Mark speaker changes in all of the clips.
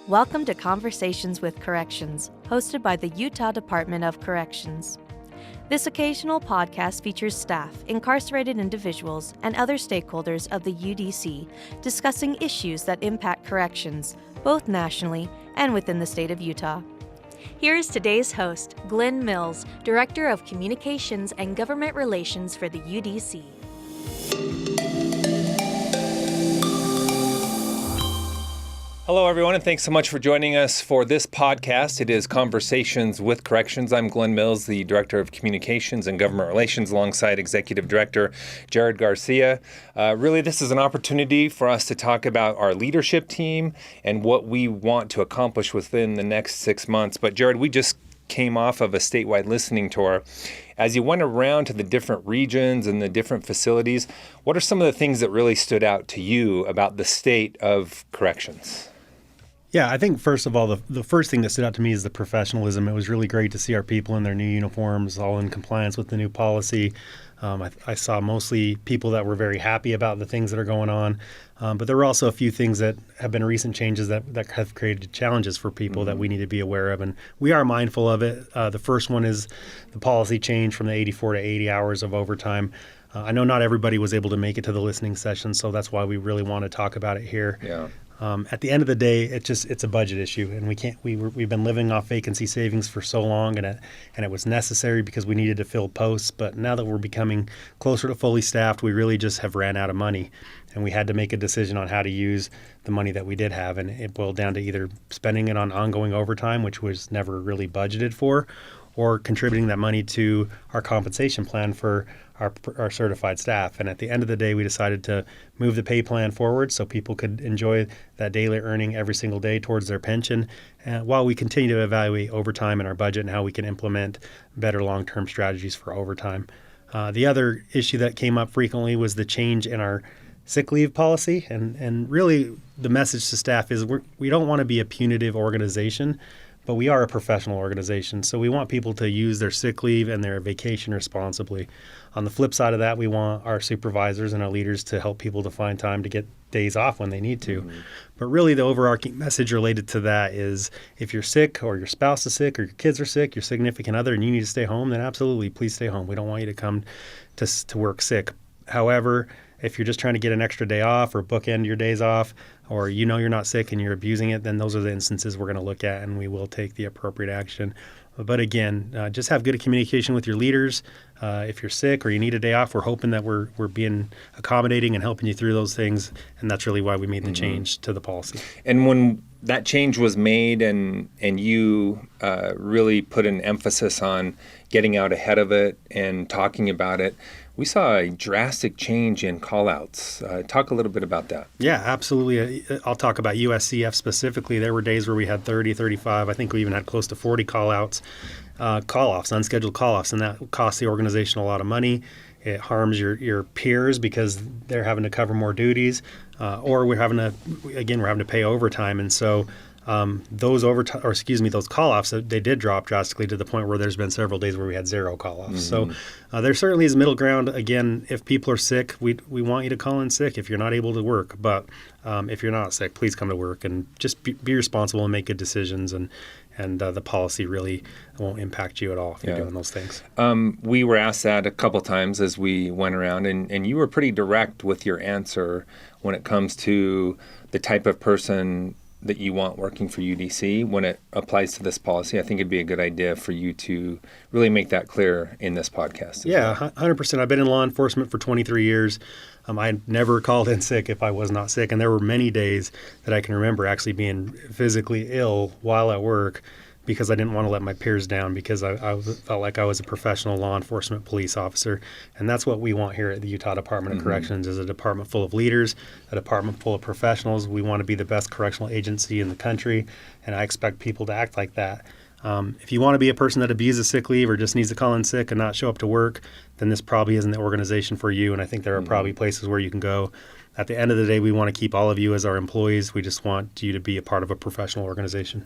Speaker 1: Welcome to Conversations with Corrections, hosted by the Utah Department of Corrections. This occasional podcast features staff, incarcerated individuals, and other stakeholders of the UDC discussing issues that impact corrections, both nationally and within the state of Utah. Here is today's host, Glen Mills, Director of Communications and Government Relations for the UDC.
Speaker 2: Hello, everyone, and thanks so much for joining us for this podcast. It is Conversations with Corrections. I'm Glen Mills, the Director of Communications and Government Relations, alongside Executive Director Jared Garcia. Really, this is an opportunity for us to talk about our leadership team and what we want to accomplish within the next 6 months. But Jared, we just came off of a statewide listening tour. As you went around to the different regions and the different facilities, what are some of the things that really stood out to you about the state of corrections?
Speaker 3: Yeah, I think first of all, the first thing that stood out to me is the professionalism. It was really great to see our people in their new uniforms, all in compliance with the new policy. I saw mostly people that were very happy about the things that are going on. But there were also a few things that have been recent changes that have created challenges for people that we need to be aware of. And we are mindful of it. The first one is the policy change from the 84 to 80 hours of overtime. I know not everybody was able to make it to the listening session, so that's why we really want to talk about it here.
Speaker 2: Yeah.
Speaker 3: At the end of the day, it's a budget issue, and we've been living off vacancy savings for so long, and it was necessary because we needed to fill posts. But now that we're becoming closer to fully staffed, we really just have ran out of money, and we had to make a decision on how to use the money that we did have, and it boiled down to either spending it on ongoing overtime, which was never really budgeted for, or contributing that money to our compensation plan for our certified staff. And at the end of the day, we decided to move the pay plan forward so people could enjoy that daily earning every single day towards their pension, while we continue to evaluate overtime in our budget and how we can implement better long-term strategies for overtime. The other issue that came up frequently was the change in our sick leave policy. And really the message to staff is we don't want to be a punitive organization, but we are a professional organization, so we want people to use their sick leave and their vacation responsibly. On the flip side of that, we want our supervisors and our leaders to help people to find time to get days off when they need to. But really the overarching message related to that is if you're sick or your spouse is sick or your kids are sick, your significant other, and you need to stay home, then absolutely, please stay home. We don't want you to come to work sick. However, if you're just trying to get an extra day off or bookend your days off, or you know you're not sick and you're abusing it, then those are the instances we're going to look at, and we will take the appropriate action. But again, just have good communication with your leaders. If you're sick or you need a day off, we're hoping that we're being accommodating and helping you through those things, and that's really why we made the change to the policy.
Speaker 2: And when that change was made and you really put an emphasis on getting out ahead of it and talking about it, we saw a drastic change in call-outs. Talk a little bit about that.
Speaker 3: Yeah, absolutely. I'll talk about USCF specifically. There were days where we had 30, 35. I think we even had close to 40 call-outs, call-offs, unscheduled call-offs, and that costs the organization a lot of money. It harms your peers because they're having to cover more duties, or we're having to pay overtime. And so those call-offs, they did drop drastically to the point where there's been several days where we had zero call-offs. So there certainly is middle ground. Again, if people are sick, we want you to call in sick if you're not able to work. But if you're not sick, please come to work and just be responsible and make good decisions. And the policy really won't impact you at all if you're doing those things.
Speaker 2: We were asked that a couple times as we went around, and you were pretty direct with your answer when it comes to the type of person that you want working for UDC when it applies to this policy. I think it'd be a good idea for you to really make that clear in this podcast.
Speaker 3: Yeah, 100%. I've been in law enforcement for 23 years. I never called in sick if I was not sick. And there were many days that I can remember actually being physically ill while at work because I didn't want to let my peers down, because I felt like I was a professional law enforcement police officer. And that's what we want here at the Utah Department of Corrections, is a department full of leaders, a department full of professionals. We want to be the best correctional agency in the country, and I expect people to act like that. If you want to be a person that abuses sick leave or just needs to call in sick and not show up to work, then this probably isn't the organization for you, and I think there are probably places where you can go. At the end of the day, we want to keep all of you as our employees. We just want you to be a part of a professional organization.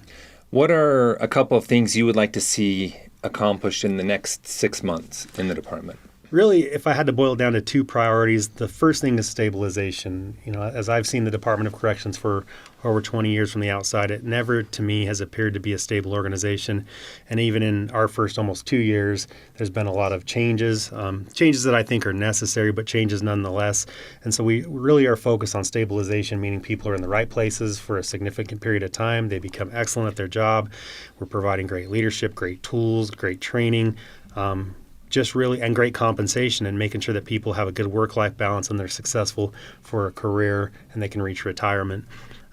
Speaker 2: What are a couple of things you would like to see accomplished in the next 6 months in the department?
Speaker 3: Really, if I had to boil it down to two priorities, the first thing is stabilization. As I've seen the Department of Corrections for over 20 years from the outside, it never to me has appeared to be a stable organization. And even in our first almost 2 years, there's been a lot of changes that I think are necessary, but changes nonetheless. And so we really are focused on stabilization, meaning people are in the right places for a significant period of time. They become excellent at their job. We're providing great leadership, great tools, great training, and great compensation, and making sure that people have a good work-life balance and they're successful for a career and they can reach retirement.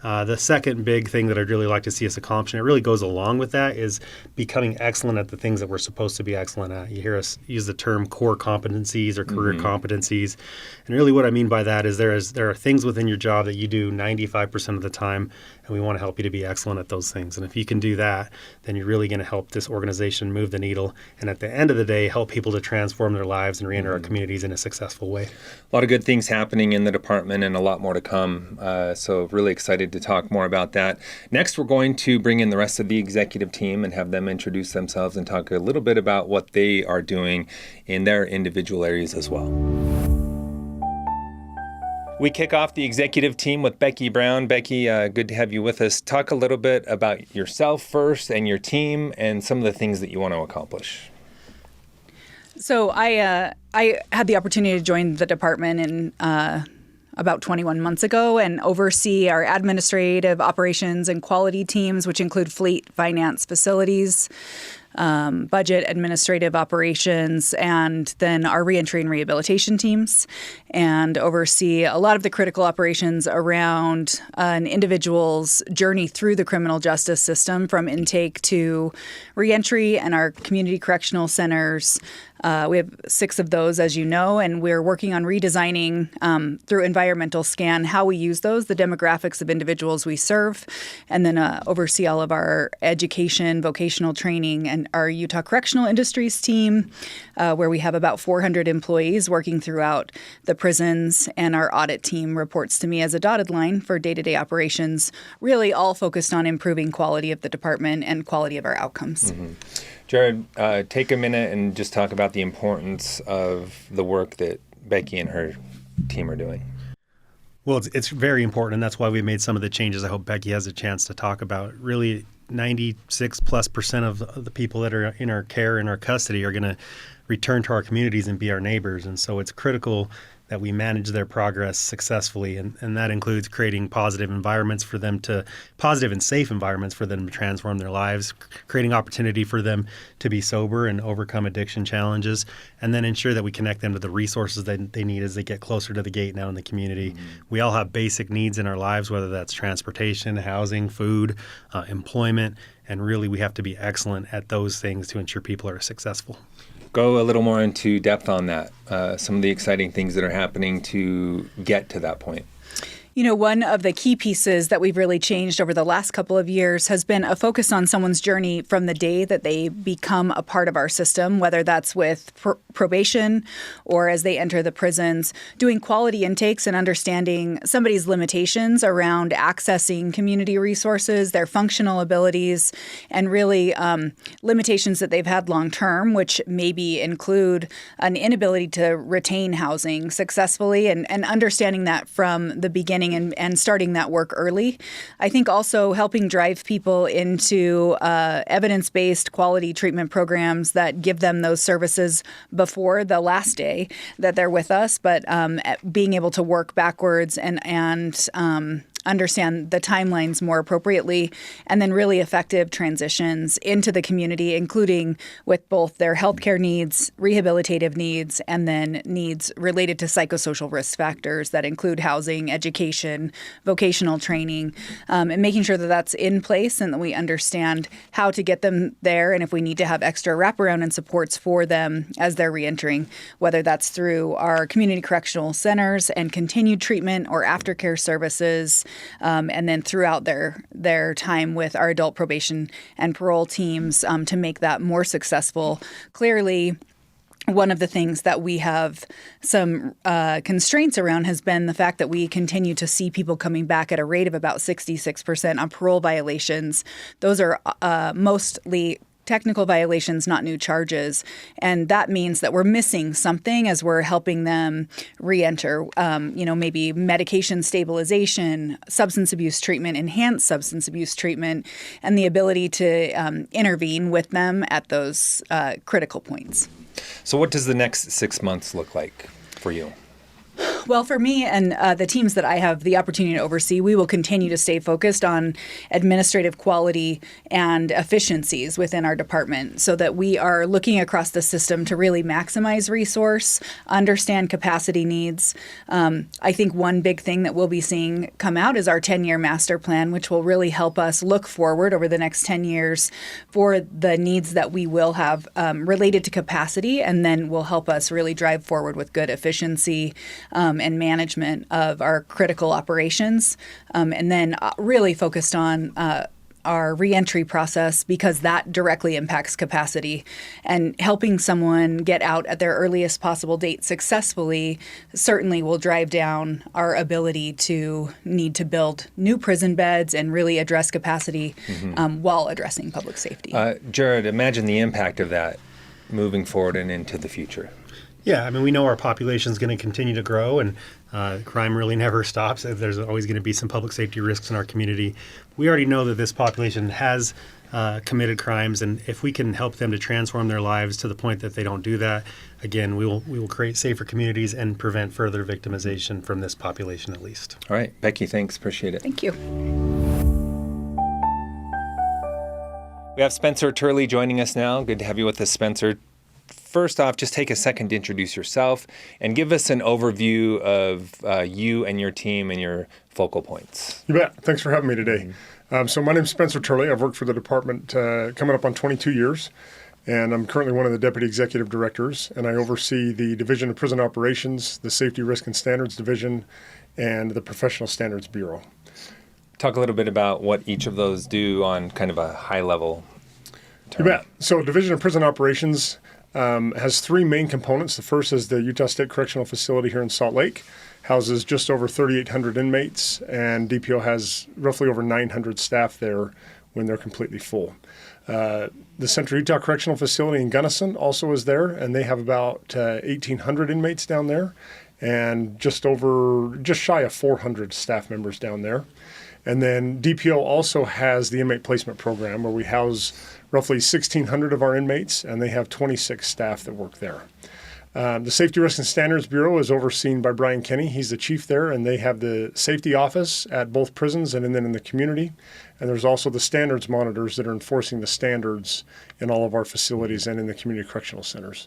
Speaker 3: The second big thing that I'd really like to see us accomplish, and it really goes along with that, is becoming excellent at the things that we're supposed to be excellent at. You hear us use the term core competencies or career competencies. And really what I mean by that is there are things within your job that you do 95% of the time, and we want to help you to be excellent at those things. And if you can do that, then you're really going to help this organization move the needle, and at the end of the day, help people to transform their lives and reenter our communities in a successful way.
Speaker 2: A lot of good things happening in the department and a lot more to come. So really excited to talk more about that. Next, we're going to bring in the rest of the executive team and have them introduce themselves and talk a little bit about what they are doing in their individual areas as well. We kick off the executive team with Becky Brown. Becky, good to have you with us. Talk a little bit about yourself first and your team and some of the things that you want to accomplish.
Speaker 4: So I had the opportunity to join the department in about 21 months ago and oversee our administrative operations and quality teams, which include fleet, finance, facilities, budget, administrative operations, and then our reentry and rehabilitation teams, and oversee a lot of the critical operations around an individual's journey through the criminal justice system, from intake to reentry, and our community correctional centers. We have 6 of those, as you know, and we're working on redesigning through environmental scan how we use those, the demographics of individuals we serve, and then oversee all of our education, vocational training, and our Utah Correctional Industries team, where we have about 400 employees working throughout the prisons, and our audit team reports to me as a dotted line for day-to-day operations, really all focused on improving quality of the department and quality of our outcomes.
Speaker 2: Mm-hmm. Jared, take a minute and just talk about the importance of the work that Becky and her team are doing.
Speaker 3: Well, it's very important, and that's why we made some of the changes I hope Becky has a chance to talk about. Really, 96+% of the people that are in our care, in our custody, are going to return to our communities and be our neighbors. And so it's critical that we manage their progress successfully. And that includes creating positive and safe environments for them to transform their lives, creating opportunity for them to be sober and overcome addiction challenges, and then ensure that we connect them to the resources that they need as they get closer to the gate now in the community. Mm-hmm. We all have basic needs in our lives, whether that's transportation, housing, food, employment, and really we have to be excellent at those things to ensure people are successful.
Speaker 2: Go a little more into depth on that, some of the exciting things that are happening to get to that point.
Speaker 4: You know, one of the key pieces that we've really changed over the last couple of years has been a focus on someone's journey from the day that they become a part of our system, whether that's with probation or as they enter the prisons, doing quality intakes and understanding somebody's limitations around accessing community resources, their functional abilities, and really limitations that they've had long term, which maybe include an inability to retain housing successfully, and understanding that from the beginning and starting that work early. I think also helping drive people into evidence-based quality treatment programs that give them those services before the last day that they're with us, but being able to work backwards and understand the timelines more appropriately, and then really effective transitions into the community, including with both their healthcare needs, rehabilitative needs, and then needs related to psychosocial risk factors that include housing, education, vocational training, and making sure that that's in place and that we understand how to get them there, and if we need to have extra wraparound and supports for them as they're reentering, whether that's through our community correctional centers and continued treatment or aftercare services, and then throughout their time with our adult probation and parole teams to make that more successful. Clearly, one of the things that we have some constraints around has been the fact that we continue to see people coming back at a rate of about 66% on parole violations. Those are mostly technical violations, not new charges. And that means that we're missing something as we're helping them re-enter, maybe medication stabilization, substance abuse treatment, enhanced substance abuse treatment, and the ability to intervene with them at those critical points.
Speaker 2: So what does the next 6 months look like for you?
Speaker 4: Well, for me and the teams that I have the opportunity to oversee, we will continue to stay focused on administrative quality and efficiencies within our department so that we are looking across the system to really maximize resource, understand capacity needs. I think one big thing that we'll be seeing come out is our 10-year master plan, which will really help us look forward over the next 10 years for the needs that we will have related to capacity, and then will help us really drive forward with good efficiency and management of our critical operations, and then really focused on our reentry process, because that directly impacts capacity. And helping someone get out at their earliest possible date successfully certainly will drive down our ability to need to build new prison beds and really address capacity while addressing public safety.
Speaker 2: Jared, imagine the impact of that moving forward and into the future.
Speaker 3: Yeah, I mean, we know our population is going to continue to grow, and crime really never stops. There's always going to be some public safety risks in our community. We already know that this population has committed crimes, and if we can help them to transform their lives to the point that they don't do that, again, we will create safer communities and prevent further victimization from this population at least.
Speaker 2: All right, Becky, thanks. Appreciate it.
Speaker 4: Thank you.
Speaker 2: We have Spencer Turley joining us now. Good to have you with us, Spencer. First off, just take a second to introduce yourself and give us an overview of you and your team and your focal points.
Speaker 5: You bet. Thanks for having me today. So my name is Spencer Turley. I've worked for the department coming up on 22 years, and I'm currently one of the Deputy Executive Directors, and I oversee the Division of Prison Operations, the Safety, Risk, and Standards Division, and the Professional Standards Bureau.
Speaker 2: Talk a little bit about what each of those do on kind of a high level term.
Speaker 5: You bet. So Division of Prison Operations has three main components. The first is the Utah State Correctional Facility here in Salt Lake, houses just over 3,800 inmates, and DPO has roughly over 900 staff there when they're completely full. The Central Utah Correctional Facility in Gunnison also is there, and they have about 1,800 inmates down there, and just shy of 400 staff members down there. And then DPO also has the inmate placement program, where we house roughly 1,600 of our inmates, and they have 26 staff that work there. The Safety, Risk, and Standards Bureau is overseen by Brian Kenny. He's the chief there, and they have the safety office at both prisons and then in the community. And there's also the standards monitors that are enforcing the standards in all of our facilities and in the community correctional centers.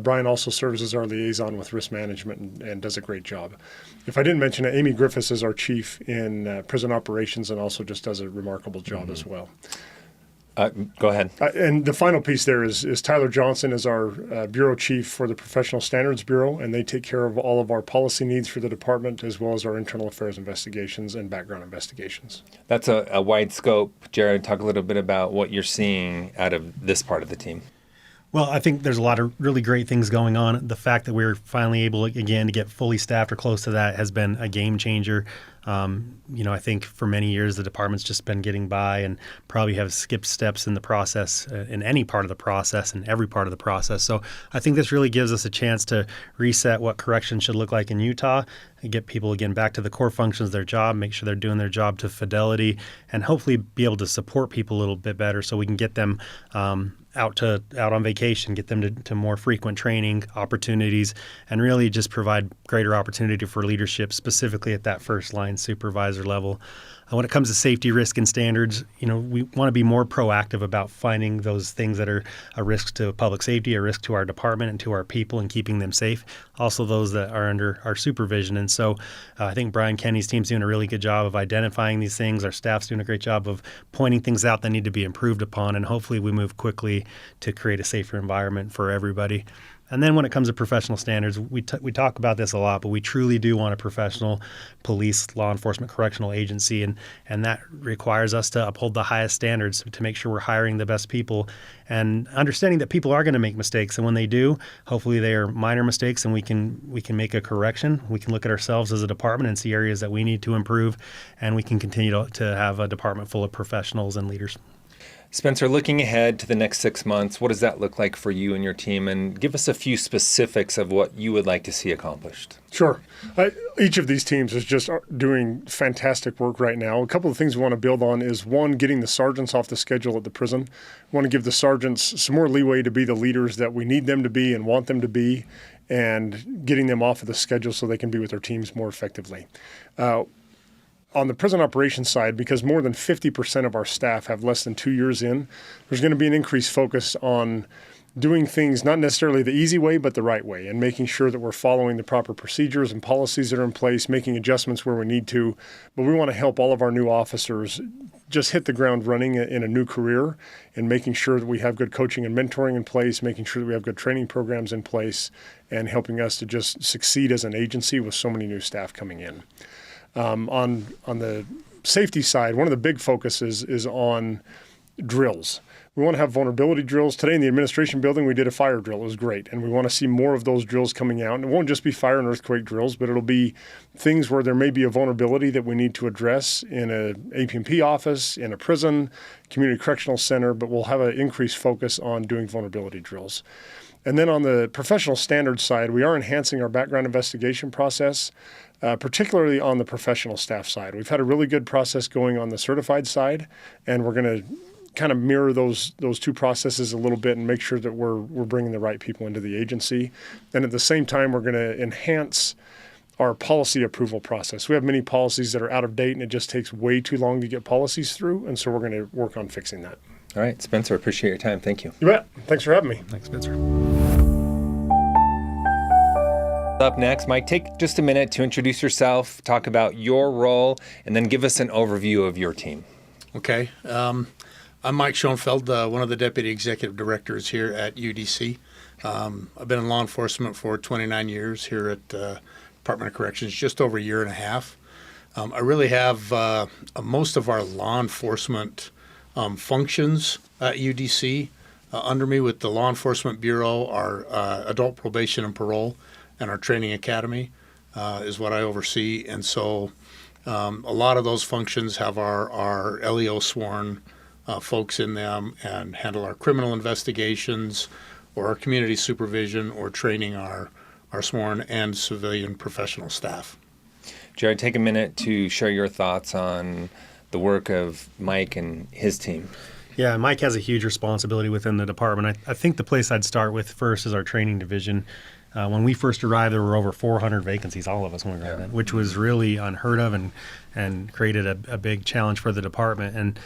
Speaker 5: Brian also serves as our liaison with risk management and does a great job. If I didn't mention it, Amy Griffiths is our chief in prison operations and also just does a remarkable job as well.
Speaker 2: Go ahead.
Speaker 5: And the final piece there is Tyler Johnson is our bureau chief for the Professional Standards Bureau, and they take care of all of our policy needs for the department as well as our internal affairs investigations and background investigations.
Speaker 2: That's a wide scope. Jared, talk a little bit about what you're seeing out of this part of the team.
Speaker 3: Well, I think there's a lot of really great things going on. The fact that we're finally able, again, to get fully staffed or close to that has been a game changer. I think for many years the department's just been getting by and probably have skipped steps in the process, in any part of the process and every part of the process. So I think this really gives us a chance to reset what correction should look like in Utah and get people, again, back to the core functions of their job, make sure they're doing their job to fidelity, and hopefully be able to support people a little bit better so we can get them out on vacation, get them to more frequent training opportunities, and really just provide greater opportunity for leadership, specifically at that first line supervisor level. When it comes to safety, risk, and standards, we want to be more proactive about finding those things that are a risk to public safety, a risk to our department and to our people, and keeping them safe. Also those that are under our supervision. And so I think Brian Kenny's team's doing a really good job of identifying these things. Our staff's doing a great job of pointing things out that need to be improved upon. And hopefully we move quickly to create a safer environment for everybody. And then when it comes to professional standards, we talk about this a lot, but we truly do want a professional police, law enforcement, correctional agency, and that requires us to uphold the highest standards to make sure we're hiring the best people and understanding that people are going to make mistakes. And when they do, hopefully they are minor mistakes and we can make a correction. We can look at ourselves as a department and see areas that we need to improve, and we can continue to have a department full of professionals and leaders.
Speaker 2: Spencer, looking ahead to the next 6 months, what does that look like for you and your team? And give us a few specifics of what you would like to see accomplished.
Speaker 5: Sure. Each of these teams is just doing fantastic work right now. A couple of things we want to build on is, one, getting the sergeants off the schedule at the prison. We want to give the sergeants some more leeway to be the leaders that we need them to be and want them to be, and getting them off of the schedule so they can be with their teams more effectively. On the prison operations side, because more than 50% of our staff have less than 2 years in, there's going to be an increased focus on doing things not necessarily the easy way, but the right way, and making sure that we're following the proper procedures and policies that are in place, making adjustments where we need to. But we want to help all of our new officers just hit the ground running in a new career, and making sure that we have good coaching and mentoring in place, making sure that we have good training programs in place, and helping us to just succeed as an agency with so many new staff coming in. On the safety side, one of the big focuses is on drills. We want to have vulnerability drills. Today in the administration building, we did a fire drill. It was great. And we want to see more of those drills coming out. And it won't just be fire and earthquake drills, but it'll be things where there may be a vulnerability that we need to address in an AP&P office, in a prison, community correctional center, but we'll have an increased focus on doing vulnerability drills. And then on the professional standards side, we are enhancing our background investigation process, particularly on the professional staff side. We've had a really good process going on the certified side, and we're going to kind of mirror those two processes a little bit and make sure that we're bringing the right people into the agency. And at the same time, we're going to enhance our policy approval process. We have many policies that are out of date, and it just takes way too long to get policies through, and so we're going to work on fixing that.
Speaker 2: All right, Spencer, appreciate your time. Thank you.
Speaker 5: You bet. Thanks for having me.
Speaker 3: Thanks, Spencer.
Speaker 2: Up next, Mike, take just a minute to introduce yourself, talk about your role, and then give us an overview of your team.
Speaker 6: Okay. I'm Mike Schoenfeld, one of the Deputy Executive Directors here at UDC. I've been in law enforcement for 29 years here at Department of Corrections, just over a year and a half. I really have most of our law enforcement functions at UDC under me, with the Law Enforcement Bureau, our Adult Probation and Parole, and our Training Academy is what I oversee. And so a lot of those functions have our LEO sworn folks in them, and handle our criminal investigations or our community supervision or training our sworn and civilian professional staff.
Speaker 2: Jared, take a minute to share your thoughts on the work of Mike and his team.
Speaker 3: Yeah, Mike has a huge responsibility within the department. I think the place I'd start with first is our training division. When we first arrived, there were over 400 vacancies, all of us when we arrived, which was really unheard of and created a big challenge for the department. And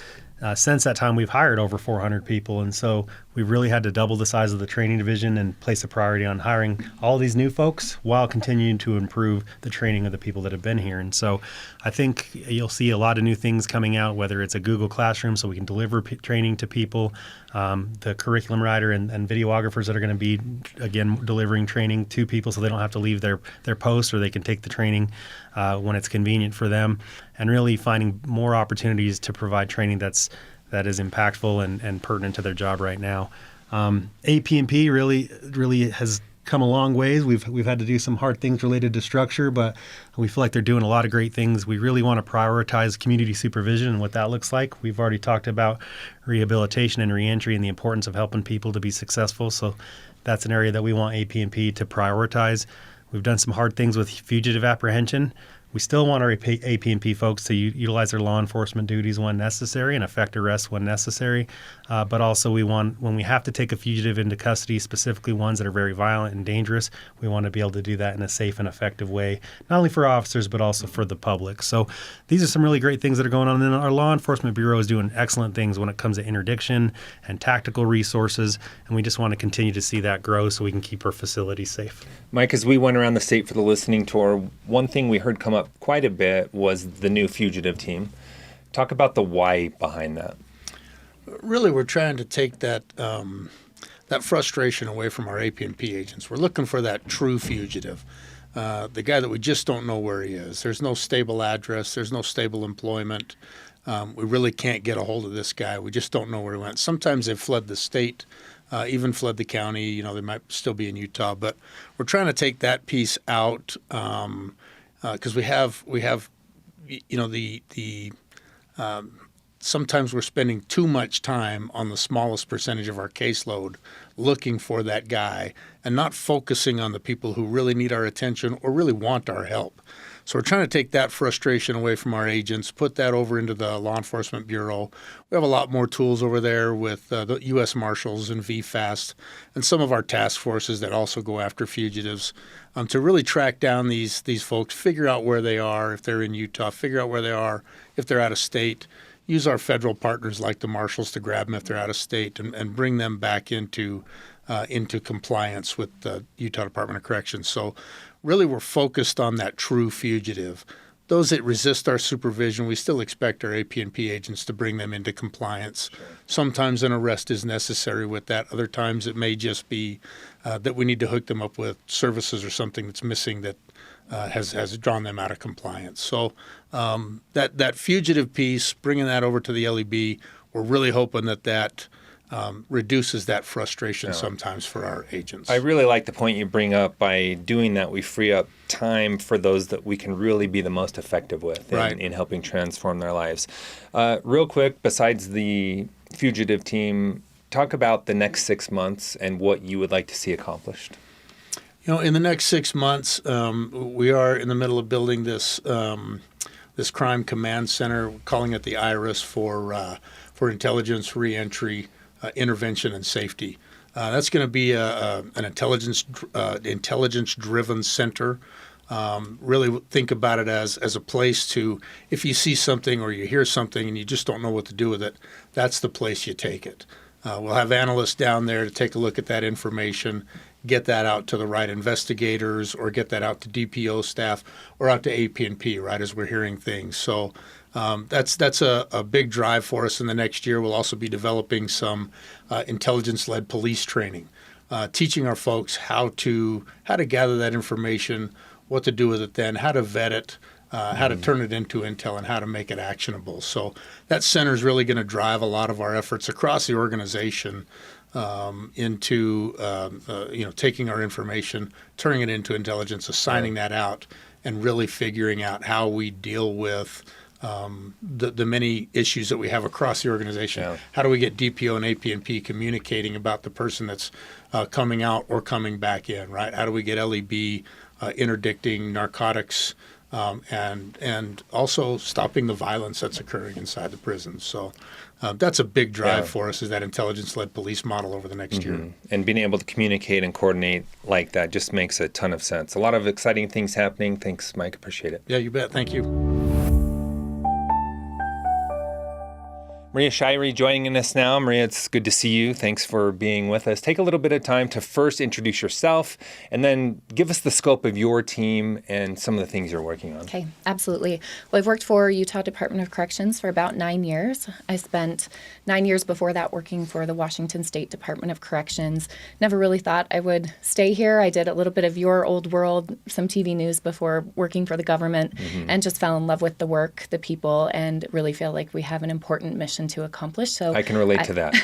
Speaker 3: since that time, we've hired over 400 people. And so we've really had to double the size of the training division and place a priority on hiring all these new folks while continuing to improve the training of the people that have been here. And so I think you'll see a lot of new things coming out, whether it's a Google Classroom so we can deliver training to people, the curriculum writer and videographers that are going to be, again, delivering training to people so they don't have to leave their post, or they can take the training when it's convenient for them, and really finding more opportunities to provide training that is impactful and pertinent to their job right now. AP&P really has come a long ways. We've had to do some hard things related to structure, but we feel like they're doing a lot of great things. We really want to prioritize community supervision and what that looks like. We've already talked about rehabilitation and reentry and the importance of helping people to be successful. So that's an area that we want AP&P to prioritize. We've done some hard things with fugitive apprehension. We still want our AP&P folks to utilize their law enforcement duties when necessary and effect arrests when necessary. But also we want, when we have to take a fugitive into custody, specifically ones that are very violent and dangerous, we want to be able to do that in a safe and effective way, not only for officers, but also for the public. So these are some really great things that are going on. And then our Law Enforcement Bureau is doing excellent things when it comes to interdiction and tactical resources. And we just want to continue to see that grow so we can keep our facilities safe.
Speaker 2: Mike, as we went around the state for the listening tour, one thing we heard come up quite a bit was the new fugitive team. Talk about the why behind that.
Speaker 6: Really, we're trying to take that frustration away from our AP&P agents. We're looking for that true fugitive, the guy that we just don't know where he is. There's no stable address. There's no stable employment. We really can't get a hold of this guy. We just don't know where he went. Sometimes they've fled the state, even fled the county. You know, they might still be in Utah. But we're trying to take that piece out because we have you know, the sometimes we're spending too much time on the smallest percentage of our caseload looking for that guy and not focusing on the people who really need our attention or really want our help. So we're trying to take that frustration away from our agents, put that over into the Law Enforcement Bureau. We have a lot more tools over there with the U.S. Marshals and VFAST and some of our task forces that also go after fugitives to really track down these folks, figure out where they are if they're in Utah, figure out where they are if they're out of state, use our federal partners like the Marshals to grab them if they're out of state and bring them back into compliance with the Utah Department of Corrections. So really we're focused on that true fugitive. Those that resist our supervision, we still expect our AP&P agents to bring them into compliance. Sure. Sometimes an arrest is necessary with that. Other times it may just be that we need to hook them up with services or something that's missing that has drawn them out of compliance. So that fugitive piece, bringing that over to the LEB, we're really hoping that reduces that frustration sometimes for our agents.
Speaker 2: I really like the point you bring up. By doing that, we free up time for those that we can really be the most effective with in helping transform their lives. Real quick, besides the fugitive team, talk about the next 6 months and what you would like to see accomplished.
Speaker 6: In the next 6 months, we are in the middle of building this crime command center, calling it the IRIS for intelligence, reentry, intervention, and safety. That's going to be an intelligence-driven center. Really think about it as a place to, if you see something or you hear something and you just don't know what to do with it, that's the place you take it. We'll have analysts down there to take a look at that information, get that out to the right investigators or get that out to DPO staff or out to AP&P, right, as we're hearing things. So that's a big drive for us in the next year. We'll also be developing some intelligence-led police training, teaching our folks how to gather that information, what to do with it then, how to vet it, how to turn it into intel, and how to make it actionable. So that center is really going to drive a lot of our efforts across the organization into taking our information, turning it into intelligence, assigning that out, and really figuring out how we deal with the many issues that we have across the organization. Yeah. How do we get DPO and AP&P communicating about the person that's coming out or coming back in, right? How do we get LEB interdicting narcotics and also stopping the violence that's occurring inside the prisons? So that's a big drive for us, is that intelligence-led police model over the next year.
Speaker 2: And being able to communicate and coordinate like that just makes a ton of sense. A lot of exciting things happening. Thanks, Mike. Appreciate it.
Speaker 6: Yeah, you bet. Thank you.
Speaker 2: Maria Shirey joining us now. Maria, it's good to see you. Thanks for being with us. Take a little bit of time to first introduce yourself and then give us the scope of your team and some of the things you're working on.
Speaker 7: Okay, absolutely. Well, I've worked for Utah Department of Corrections for about 9 years. I spent 9 years before that working for the Washington State Department of Corrections. Never really thought I would stay here. I did a little bit of Your Old World, some TV news before working for the government, and just fell in love with the work, the people, and really feel like we have an important mission to accomplish. So
Speaker 2: I can relate to that.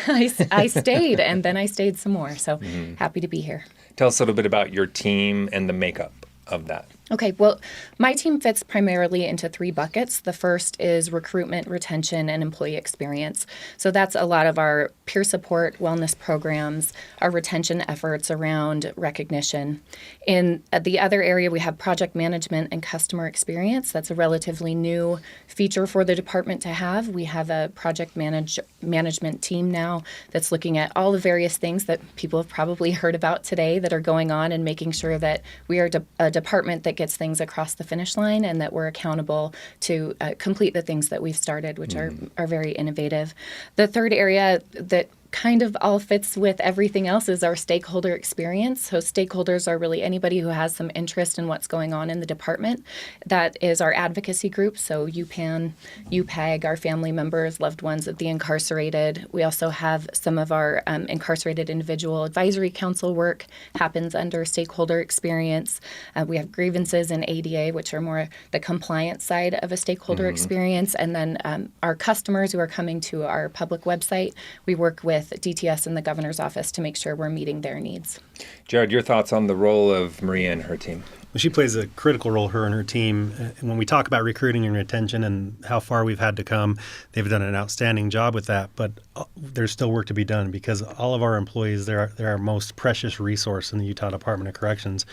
Speaker 7: I stayed, and then I stayed some more. So happy to be here.
Speaker 2: Tell us a little bit about your team and the makeup of that.
Speaker 7: Okay, well, my team fits primarily into 3 buckets. The first is recruitment, retention, and employee experience. So that's a lot of our peer support, wellness programs, our retention efforts around recognition. In the other area, we have project management and customer experience. That's a relatively new feature for the department to have. We have a project management team now that's looking at all the various things that people have probably heard about today that are going on and making sure that we are a department that gets things across the finish line and that we're accountable to complete the things that we've started, which are very innovative. The third area that kind of all fits with everything else is our stakeholder experience. So stakeholders are really anybody who has some interest in what's going on in the department. That is our advocacy group, so UPAN, UPAG, our family members, loved ones of the incarcerated. We also have some of our incarcerated individual advisory council work happens under stakeholder experience. We have grievances and ADA, which are more the compliance side of a stakeholder experience. And then our customers who are coming to our public website, we work with DTS and the governor's office to make sure we're meeting their needs.
Speaker 2: Jared, your thoughts on the role of Maria and her team?
Speaker 3: She plays a critical role, her and her team. And when we talk about recruiting and retention and how far we've had to come, they've done an outstanding job with that. But there's still work to be done because all of our employees, they're our most precious resource in the Utah Department of Corrections.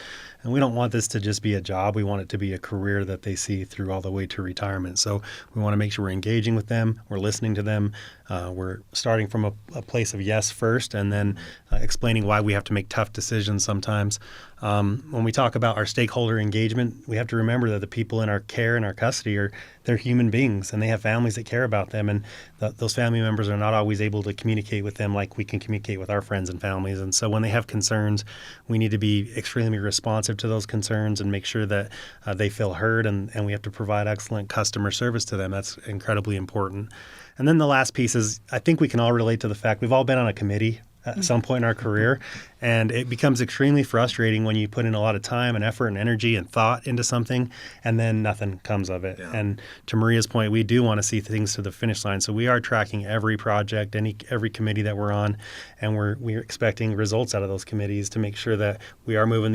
Speaker 3: And we don't want this to just be a job. We want it to be a career that they see through all the way to retirement. So we want to make sure we're engaging with them, we're listening to them, we're starting from a place of yes first, and then explaining why we have to make tough decisions sometimes. When we talk about our stakeholder engagement, we have to remember that the people in our care and our custody they're human beings, and they have families that care about them, and those family members are not always able to communicate with them like we can communicate with our friends and families. And so when they have concerns, we need to be extremely responsive to those concerns and make sure that they feel heard, and we have to provide excellent customer service to them. That's incredibly important. And then the last piece is, I think we can all relate to the fact we've all been on a committee at some point in our career, and it becomes extremely frustrating when you put in a lot of time and effort and energy and thought into something and then nothing comes of it. Yeah. And to Maria's point, we do want to see things to the finish line. So we are tracking every project, every committee that we're on, and we're expecting results out of those committees to make sure that we are moving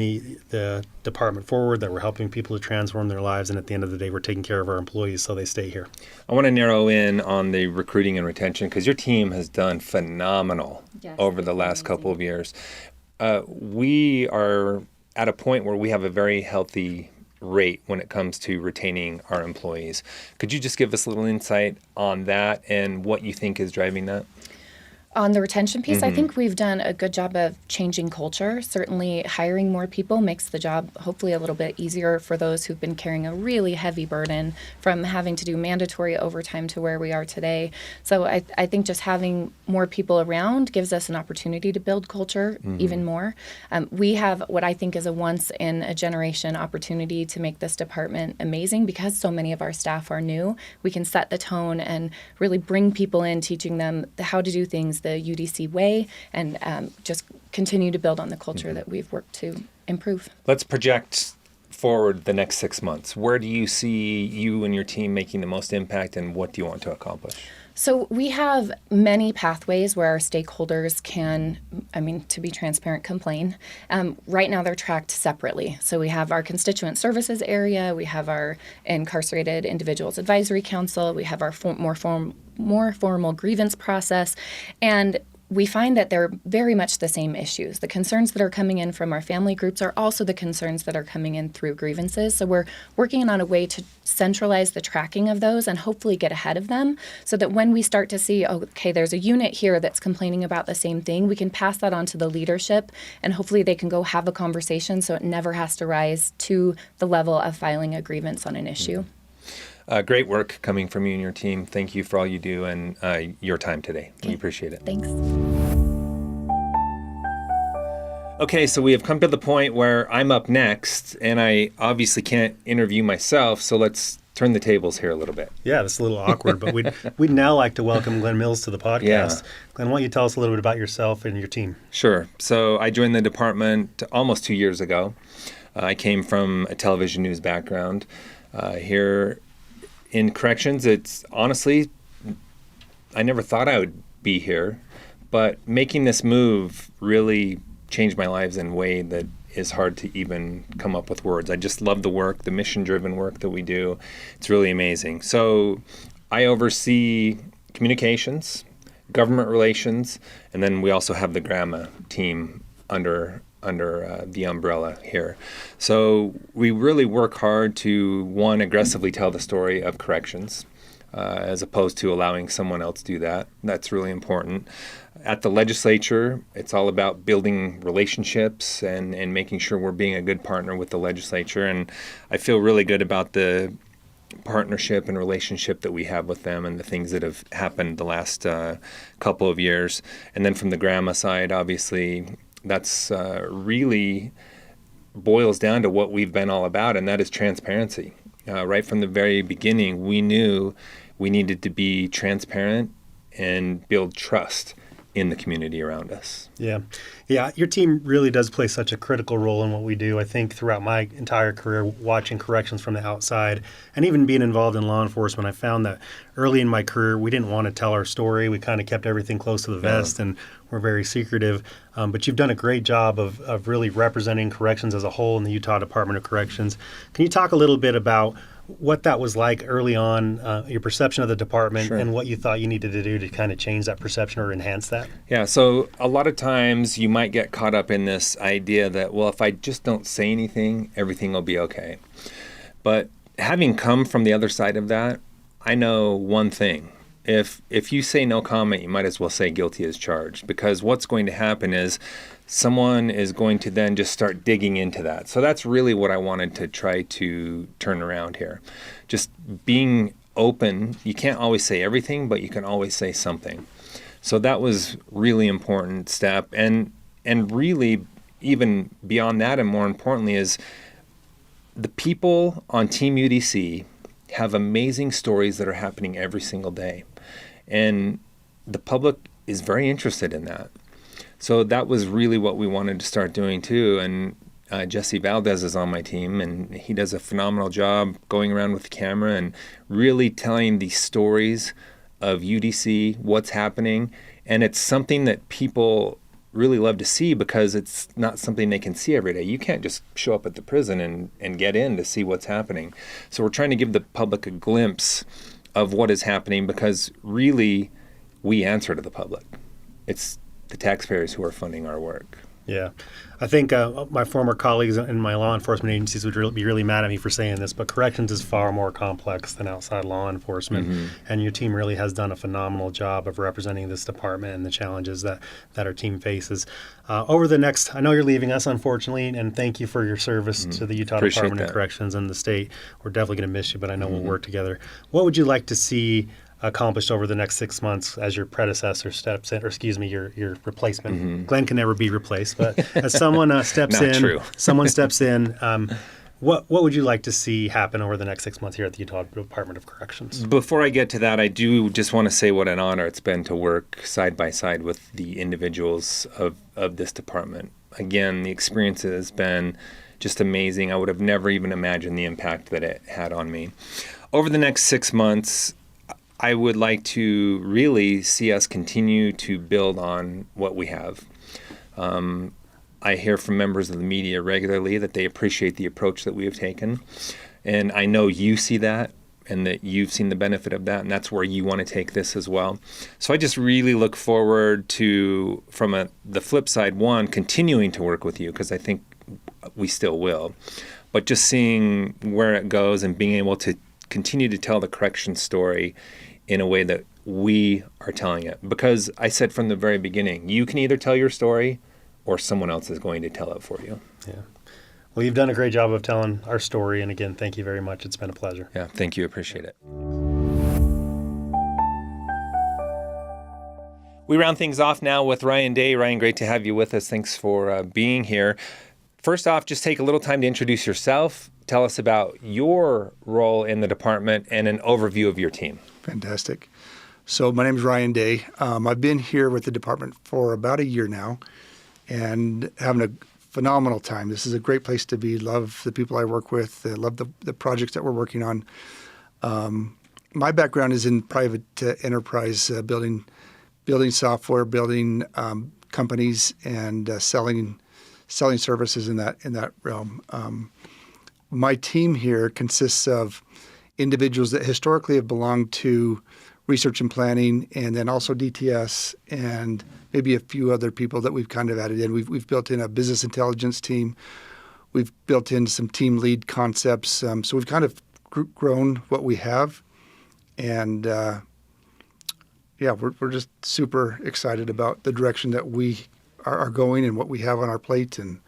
Speaker 3: the department forward, that we're helping people to transform their lives, and at the end of the day, we're taking care of our employees so they stay here.
Speaker 2: I want to narrow in on the recruiting and retention because your team has done phenomenal over the last couple of years. We are at a point where we have a very healthy rate when it comes to retaining our employees. Could you just give us a little insight on that and what you think is driving that?
Speaker 7: On the retention piece, I think we've done a good job of changing culture. Certainly hiring more people makes the job hopefully a little bit easier for those who've been carrying a really heavy burden from having to do mandatory overtime to where we are today. So I think just having more people around gives us an opportunity to build culture even more. We have what I think is a once-in-a-generation opportunity to make this department amazing because so many of our staff are new. We can set the tone and really bring people in, teaching them how to do things the UDC way, and just continue to build on the culture that we've worked to improve.
Speaker 2: Let's project forward the next 6 months. Where do you see you and your team making the most impact, and what do you want to accomplish?
Speaker 7: So we have many pathways where our stakeholders can, to be transparent, complain. Right now they're tracked separately. So we have our constituent services area, we have our incarcerated individuals advisory council, we have our more formal grievance process, and we find that they're very much the same issues. The concerns that are coming in from our family groups are also the concerns that are coming in through grievances. So we're working on a way to centralize the tracking of those and hopefully get ahead of them so that when we start to see, okay, there's a unit here that's complaining about the same thing, we can pass that on to the leadership and hopefully they can go have a conversation so it never has to rise to the level of filing a grievance on an issue.
Speaker 2: Great work coming from you and your team. Thank you for all you do and your time today.
Speaker 7: Okay.
Speaker 2: We appreciate it.
Speaker 7: Thanks.
Speaker 2: Okay, so we have come to the point where I'm up next, and I obviously can't interview myself, so let's turn the tables here a little bit.
Speaker 3: Yeah, that's a little awkward, but we'd now like to welcome Glen Mills to the podcast.
Speaker 2: Yeah.
Speaker 3: Glen, why don't you tell us a little bit about yourself and your team?
Speaker 2: Sure. So I joined the department almost 2 years ago. I came from a television news background. Here in corrections, it's honestly, I never thought I would be here, but making this move really changed my life in a way that is hard to even come up with words. I just love the work, the mission-driven work that we do. It's really amazing. So I oversee communications, government relations, and then we also have the GRAMA team under the umbrella here. So we really work hard to, one, aggressively tell the story of corrections, as opposed to allowing someone else do that. That's really important. At the legislature, it's all about building relationships and making sure we're being a good partner with the legislature. And I feel really good about the partnership and relationship that we have with them and the things that have happened the last couple of years. And then from the GRAMA side, obviously, that's really boils down to what we've been all about, and that is transparency. Right from the very beginning, we knew we needed to be transparent and build trust in the community around us.
Speaker 3: Yeah. Yeah. Your team really does play such a critical role in what we do. I think throughout my entire career, watching corrections from the outside and even being involved in law enforcement, I found that early in my career, we didn't want to tell our story. We kind of kept everything close to the vest and we're very secretive. But you've done a great job of really representing corrections as a whole in the Utah Department of Corrections. Can you talk a little bit about what that was like early on, your perception of the department, and what you thought you needed to do to kind of change that perception or enhance that?
Speaker 2: Yeah, so a lot of times you might get caught up in this idea that, well, if I just don't say anything, everything will be okay. But having come from the other side of that, I know one thing. If you say no comment, you might as well say guilty as charged, because what's going to happen is someone is going to then just start digging into that. So that's really what I wanted to try to turn around here. Just being open. You can't always say everything, but you can always say something. So that was really important step. And really, even beyond that, and more importantly, is the people on Team UDC have amazing stories that are happening every single day. And the public is very interested in that. So that was really what we wanted to start doing too. And Jesse Valdez is on my team, and he does a phenomenal job going around with the camera and really telling the stories of UDC, what's happening. And it's something that people really love to see because it's not something they can see every day. You can't just show up at the prison and get in to see what's happening. So we're trying to give the public a glimpse of what is happening because really we answer to the public. It's the taxpayers who are funding our work.
Speaker 3: Yeah. I think my former colleagues in my law enforcement agencies would be really mad at me for saying this, but corrections is far more complex than outside law enforcement. And your team really has done a phenomenal job of representing this department and the challenges that our team faces. Over the next, I know you're leaving us, unfortunately, and thank you for your service to the Utah
Speaker 2: Appreciate
Speaker 3: Department of
Speaker 2: that.
Speaker 3: Corrections and the state. We're definitely going to miss you, but I know we'll work together. What would you like to see accomplished over the next 6 months as your predecessor steps in, or excuse me, your replacement? Glenn can never be replaced, but as someone steps
Speaker 2: Not
Speaker 3: in,
Speaker 2: true.
Speaker 3: someone steps in. What would you like to see happen over the next 6 months here at the Utah Department of Corrections?
Speaker 2: Before I get to that, I do just want to say what an honor it's been to work side by side with the individuals of this department. Again, the experience has been just amazing. I would have never even imagined the impact that it had on me. Over the next 6 months, I would like to really see us continue to build on what we have. I hear from members of the media regularly that they appreciate the approach that we have taken. And I know you see that and that you've seen the benefit of that, and that's where you want to take this as well. So I just really look forward to, from the flip side, one, continuing to work with you, because I think we still will, but just seeing where it goes and being able to continue to tell the correction story in a way that we are telling it. Because I said from the very beginning, you can either tell your story or someone else is going to tell it for you.
Speaker 3: Yeah. Well, you've done a great job of telling our story. And again, thank you very much. It's been a pleasure.
Speaker 2: Yeah, thank you. Appreciate it. We round things off now with Ryan Day. Ryan, great to have you with us. Thanks for being here. First off, just take a little time to introduce yourself. Tell us about your role in the department and an overview of your team.
Speaker 8: Fantastic. So my name is Ryan Day. I've been here with the department for about a year now and having a phenomenal time. This is a great place to be. Love the people I work with. Love the projects that we're working on. My background is in private enterprise, building software, building companies, and selling services in that realm. My team here consists of individuals that historically have belonged to research and planning, and then also DTS, and maybe a few other people that we've kind of added in. We've built in a business intelligence team. We've built in some team lead concepts. So we've kind of grown what we have, and we're just super excited about the direction that we are going and what we have on our plate. And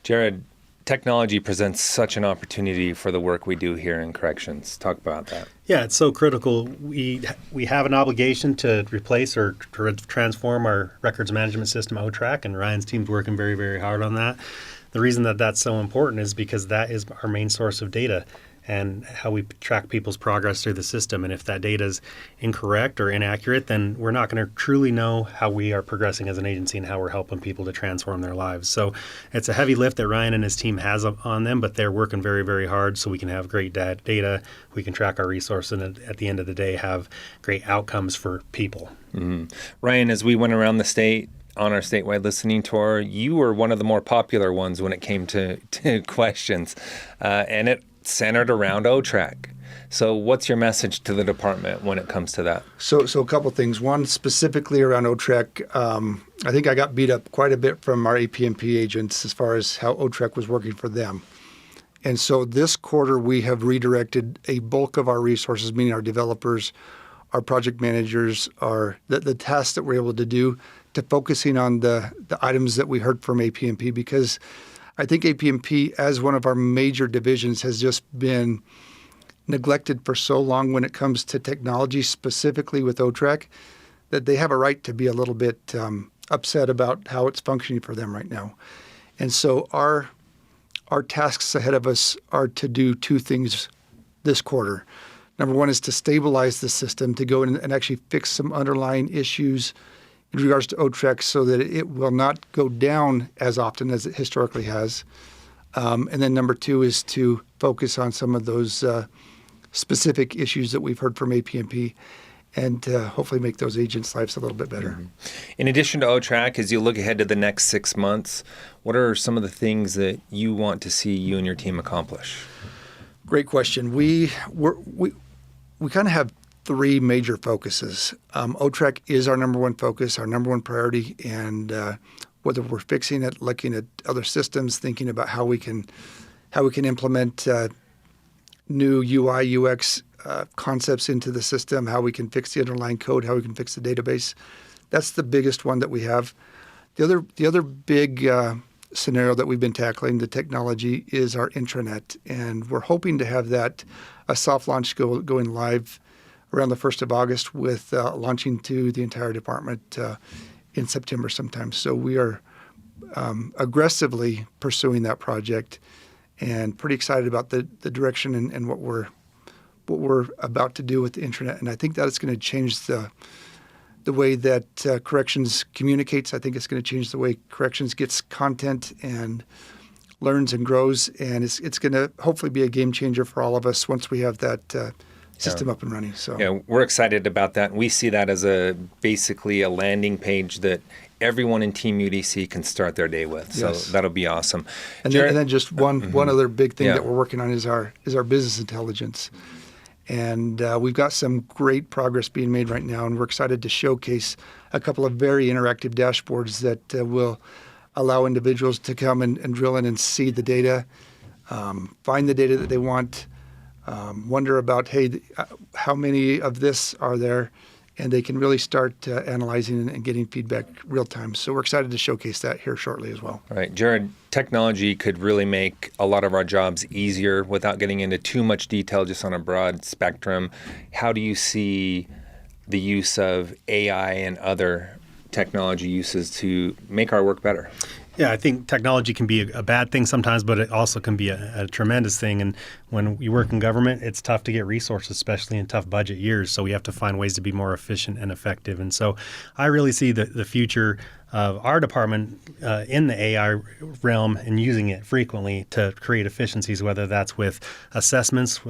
Speaker 2: Jared, technology presents such an opportunity for the work we do here in corrections. Talk about that.
Speaker 3: Yeah, it's so critical. We have an obligation to replace or transform our records management system, OTRAC, and Ryan's team's working very, very hard on that. The reason that that's so important is because that is our main source of data. and how we track people's progress through the system. And if that data is incorrect or inaccurate, then we're not going to truly know how we are progressing as an agency and how we're helping people to transform their lives. So it's a heavy lift that Ryan and his team has on them, but they're working very, very hard so we can have great data, we can track our resources, and at the end of the day have great outcomes for people.
Speaker 2: Mm-hmm. Ryan, as we went around the state on our statewide listening tour, you were one of the more popular ones when it came to questions, and it centered around OTRAC. So what's your message to the department when it comes to that?
Speaker 8: So a couple things. One, specifically around OTRAC, I think I got beat up quite a bit from our APMP agents as far as how OTRAC was working for them. And so this quarter, we have redirected a bulk of our resources, meaning our developers, our project managers, the tasks that we're able to do, to focusing on the items that we heard from APMP, because I think APMP, as one of our major divisions, has just been neglected for so long when it comes to technology, specifically with OTRAC, that they have a right to be a little bit upset about how it's functioning for them right now. And so our tasks ahead of us are to do two things this quarter. Number one is to stabilize the system, to go in and actually fix some underlying issues in regards to OTRAC so that it will not go down as often as it historically has. And then number two is to focus on some of those specific issues that we've heard from APMP and hopefully make those agents' lives a little bit better.
Speaker 2: Mm-hmm. In addition to OTRAC, as you look ahead to the next 6 months, what are some of the things that you want to see you and your team accomplish?
Speaker 8: Great question. We kind of have three major focuses. OTRAC is our number one focus, our number one priority, and whether we're fixing it, looking at other systems, thinking about how we can implement new UI, UX concepts into the system, how we can fix the underlying code, how we can fix the database. That's the biggest one that we have. The other big scenario that we've been tackling, the technology, is our intranet, and we're hoping to have that a soft launch going live around the 1st of August with launching to the entire department in September sometime. So we are aggressively pursuing that project and pretty excited about the direction and what we're about to do with the intranet. And I think that it's going to change the way that corrections communicates. I think it's going to change the way corrections gets content and learns and grows. And it's going to hopefully be a game changer for all of us once we have that system up and running. So
Speaker 2: yeah, we're excited about that. We see that as basically a landing page that everyone in Team UDC can start their day with. So
Speaker 8: yes.
Speaker 2: That'll be awesome.
Speaker 8: And then just one other big thing that we're working on is our business intelligence. And we've got some great progress being made right now, and we're excited to showcase a couple of very interactive dashboards that will allow individuals to come and drill in and see the data, find the data that they want, wonder about, hey, how many of this are there, and they can really start analyzing and getting feedback real time. So we're excited to showcase that here shortly as well.
Speaker 2: All right, Jared, technology could really make a lot of our jobs easier without getting into too much detail, just on a broad spectrum. How do you see the use of AI and other technology uses to make our work better?
Speaker 3: Yeah, I think technology can be a bad thing sometimes, but it also can be a tremendous thing. And when you work in government, it's tough to get resources, especially in tough budget years. So we have to find ways to be more efficient and effective. And so I really see the future of our department in the AI realm and using it frequently to create efficiencies, whether that's with assessments,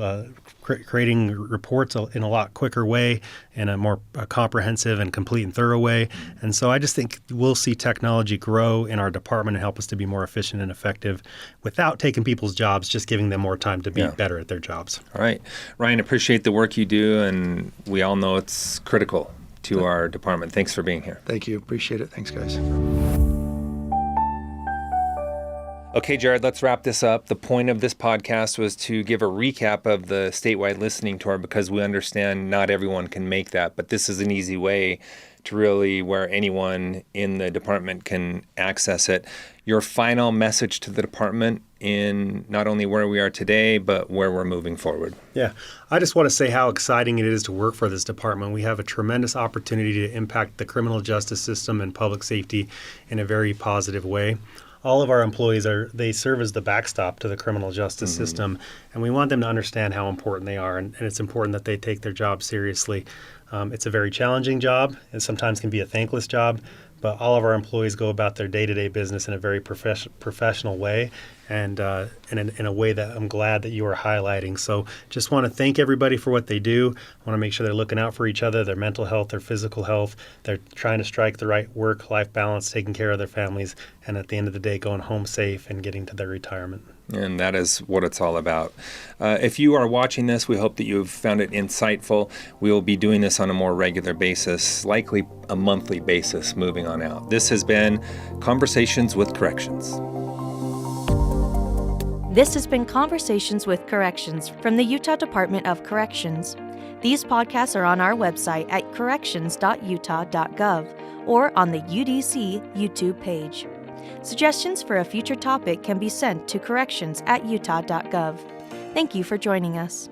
Speaker 3: creating reports in a lot quicker way, in a more comprehensive and complete and thorough way. And so I just think we'll see technology grow in our department and help us to be more efficient and effective without taking people's jobs, just giving them more time to be better at their jobs.
Speaker 2: All right. Ryan, appreciate the work you do, and we all know it's critical to our department. Thanks for being here.
Speaker 8: Thank you. Appreciate it. Thanks, guys.
Speaker 2: Okay, Jared, let's wrap this up. The point of this podcast was to give a recap of the statewide listening tour, because we understand not everyone can make that, but this is an easy way to really where anyone in the department can access it. Your final message to the department in not only where we are today, but where we're moving forward.
Speaker 3: Yeah, I just want to say how exciting it is to work for this department. We have a tremendous opportunity to impact the criminal justice system and public safety in a very positive way. all of our employees they serve as the backstop to the criminal justice system, and we want them to understand how important they are, and it's important that they take their job seriously. It's a very challenging job, and sometimes can be a thankless job, but all of our employees go about their day-to-day business in a very professional way, and in a way that I'm glad that you are highlighting. So just want to thank everybody for what they do. I want to make sure they're looking out for each other, their mental health, their physical health. They're trying to strike the right work-life balance, taking care of their families, and at the end of the day, going home safe and getting to their retirement.
Speaker 2: And that is what it's all about. If you are watching this, we hope that you've found it insightful. We will be doing this on a more regular basis, likely a monthly basis moving on out. This has been Conversations with Corrections.
Speaker 1: This has been Conversations with Corrections from the Utah Department of Corrections. These podcasts are on our website at corrections.utah.gov or on the UDC YouTube page. Suggestions for a future topic can be sent to corrections@utah.gov. Thank you for joining us.